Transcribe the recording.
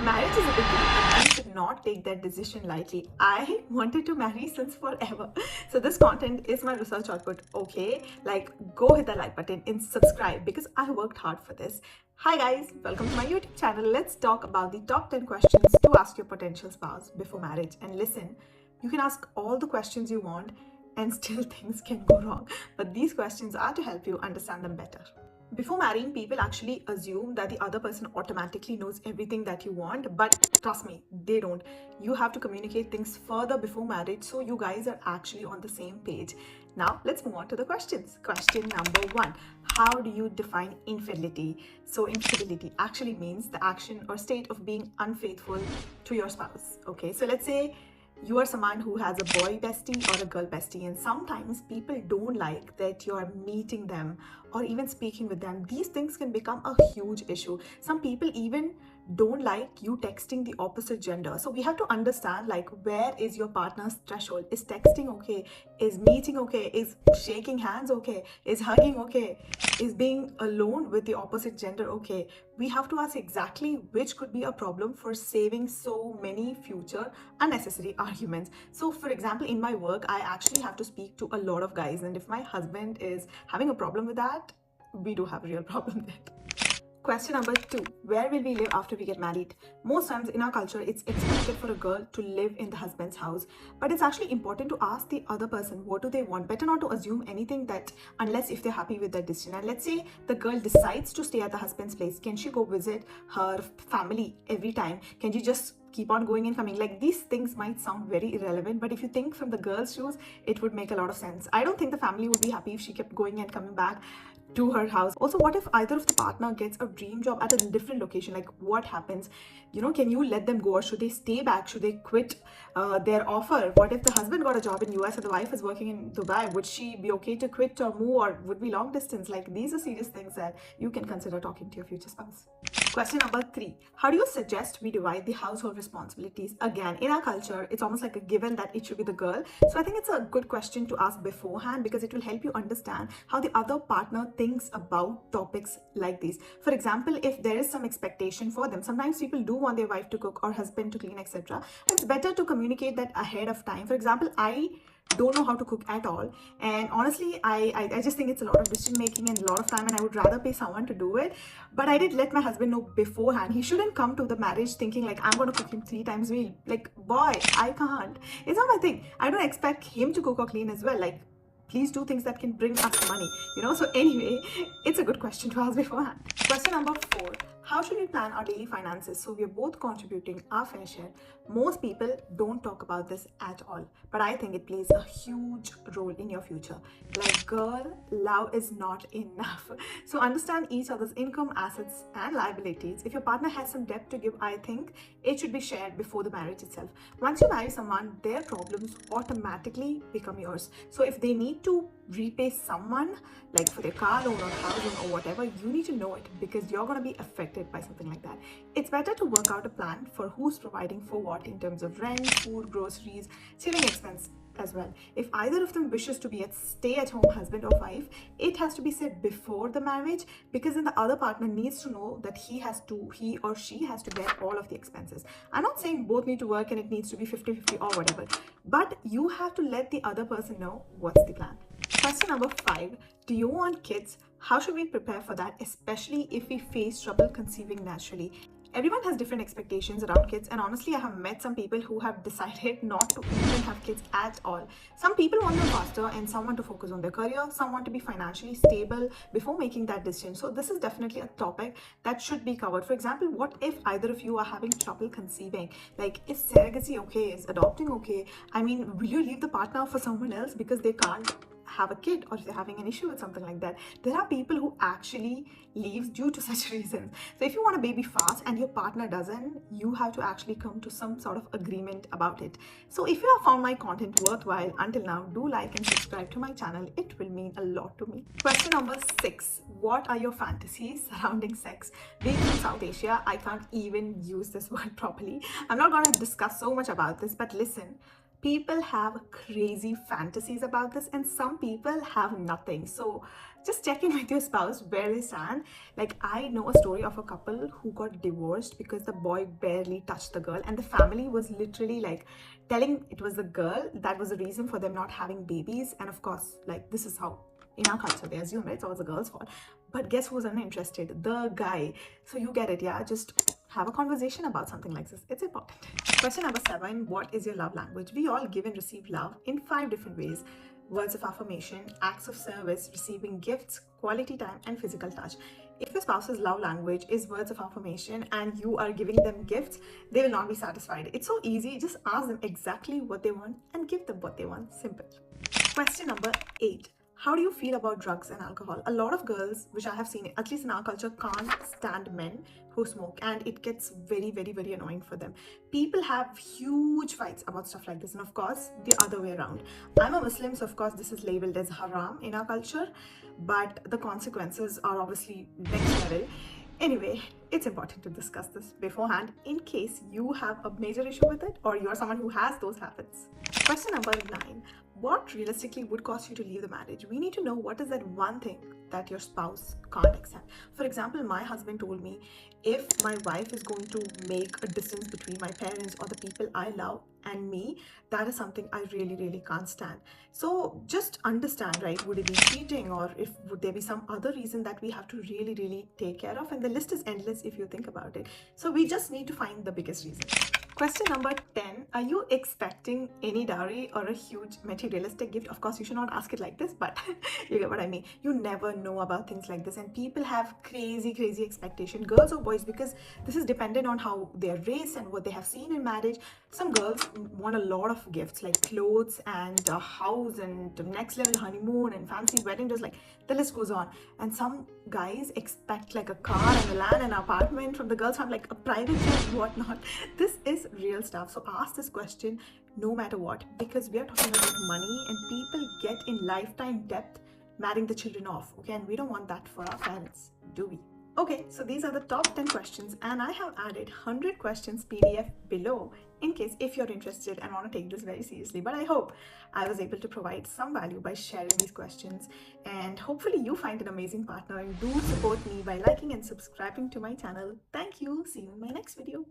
Marriage is a big deal and you should not take that decision lightly. I wanted to marry since forever. So this content is my research output, okay? Like, go hit the like button and subscribe because I worked hard for this. Hi guys, welcome to my YouTube channel. Let's talk about the top 10 questions to ask your potential spouse before marriage. And listen, you can ask all the questions you want and still things can go wrong. But these questions are to help you understand them better. Before marrying, people actually assume that the other person automatically knows everything that you want, but trust me, they don't. You have to communicate things further before marriage so you guys are actually on the same page. Now, let's move on to the questions. Question number 1. How do you define infidelity? So, infidelity actually means the action or state of being unfaithful to your spouse. Okay, so let's say you are someone who has a boy bestie or a girl bestie, and sometimes people don't like that you are meeting them or even speaking with them. These things can become a huge issue. Some people even don't like you texting the opposite gender. So we have to understand, like, where is your partner's threshold? Is texting okay? Is meeting okay? Is shaking hands okay? Is hugging okay? Is being alone with the opposite gender okay? We have to ask exactly which could be a problem for saving so many future unnecessary arguments. So for example, in my work, I actually have to speak to a lot of guys, and if my husband is having a problem with that, we do have a real problem there. Question number 2. Where will we live after we get married? Most times in our culture, it's expected for a girl to live in the husband's house. But it's actually important to ask the other person, what do they want? Better not to assume anything that unless if they're happy with their decision. And let's say the girl decides to stay at the husband's place. Can she go visit her family every time? Can you just keep on going and coming? Like, these things might sound very irrelevant, but if you think from the girl's shoes, it would make a lot of sense. I don't think the family would be happy if she kept going and coming back to her house. Also, what if either of the partner gets a dream job at a different location? Like, what happens? Can you let them go, or should they stay back? Should they quit their offer? What if the husband got a job in US and the wife is working in Dubai? Would she be okay to quit or move, or would be long distance? Like, these are serious things that you can consider talking to your future spouse. Question number 3. How do you suggest we divide the household responsibilities? Again, in our culture, it's almost like a given that it should be the girl. So I think it's a good question to ask beforehand because it will help you understand how the other partner thinks about topics like these. For example, if there is some expectation for them, sometimes people do want their wife to cook or husband to clean, etc. It's better to communicate that ahead of time. For example, I don't know how to cook at all, and honestly I just think it's a lot of decision making and a lot of time, and I would rather pay someone to do it. But I did let my husband know beforehand. He shouldn't come to the marriage thinking like I'm going to cook him 3 times a week. Like, boy, I can't. It's not my thing. I don't expect him to cook or clean as well. Like, please do things that can bring us money, So anyway, it's a good question to ask beforehand. Question number 4. How should we plan our daily finances so we are both contributing our fair share? Most people don't talk about this at all, but I think it plays a huge role in your future. Like, girl, love is not enough. So understand each other's income, assets, and liabilities. If your partner has some debt to give, I think it should be shared before the marriage itself. Once you marry someone, their problems automatically become yours. So if they need to repay someone, like for their car loan or house loan or whatever, you need to know it because you're going to be affected by something like that. It's better to work out a plan for who's providing for what in terms of rent, food, groceries, saving expense as well. If either of them wishes to be a stay-at-home husband or wife, it has to be said before the marriage, because then the other partner needs to know that he or she has to bear all of the expenses. I'm not saying both need to work and it needs to be 50-50 or whatever, but you have to let the other person know what's the plan. Question number 5. Do you want kids? How should we prepare for that, especially if we face trouble conceiving naturally? Everyone has different expectations around kids, and honestly, I have met some people who have decided not to even have kids at all. Some people want them faster, and some want to focus on their career, some want to be financially stable before making that decision. So this is definitely a topic that should be covered. For example, what if either of you are having trouble conceiving? Like, is surrogacy okay? Is adopting okay? I mean, will you leave the partner for someone else because they can't have a kid, or if they're having an issue with something like that? There are people who actually leave due to such reasons. So if you want a baby fast and your partner doesn't, you have to actually come to some sort of agreement about it. So if you have found my content worthwhile until now, do like and subscribe to my channel. It will mean a lot to me. Question number 6. What are your fantasies surrounding sex? Being from South Asia, I can't even use this word properly. I'm not going to discuss so much about this, but listen, People have crazy fantasies about this, and some people have nothing. So just check in with your spouse where they stand. Like, I know a story of a couple who got divorced because the boy barely touched the girl, and the family was literally like telling it was the girl that was the reason for them not having babies. And of course, like, this is how in our culture they assume, right? It's always the girl's fault. But guess who's uninterested? The guy. So you get it, yeah? Just have a conversation about something like this. It's important. Question number 7. What is your love language? We all give and receive love in 5 different ways: words of affirmation, acts of service, receiving gifts, quality time, and physical touch. If your spouse's love language is words of affirmation and you are giving them gifts, they will not be satisfied. It's so easy. Just ask them exactly what they want and give them what they want. Simple. Question number 8. How do you feel about drugs and alcohol? A lot of girls, which I have seen, at least in our culture, can't stand men who smoke, and it gets very, very, very annoying for them. People have huge fights about stuff like this, and of course, the other way around. I'm a Muslim, so of course, this is labeled as haram in our culture, but the consequences are obviously next level. Anyway, it's important to discuss this beforehand in case you have a major issue with it or you're someone who has those habits. Question number 9. What realistically would cause you to leave the marriage? We need to know what is that one thing that your spouse can't accept. For example, my husband told me, if my wife is going to make a distance between my parents or the people I love and me, that is something I really, really can't stand. So just understand, right? Would it be cheating, or would there be some other reason that we have to really, really take care of? And the list is endless if you think about it. So we just need to find the biggest reason. Question number 10. Are you expecting any dowry or a huge materialistic gift? Of course, you should not ask it like this, but you get what I mean. You never know about things like this, and people have crazy, crazy expectation, girls or boys, because this is dependent on how they're raised and what they have seen in marriage. Some girls want a lot of gifts like clothes and a house and next level honeymoon and fancy wedding dress, like the list goes on. And some guys expect like a car and a land and an apartment from the girls, from like a private jet and whatnot. This is real stuff. So ask this question no matter what, because we are talking about money, and people get in lifetime debt marrying the children off. Okay, and we don't want that for our parents, do we? Okay, so these are the top 10 questions, and I have added 100 questions PDF below in case if you're interested and want to take this very seriously. But I hope I was able to provide some value by sharing these questions, and hopefully you find an amazing partner, and do support me by liking and subscribing to my channel. Thank you. See you in my next video.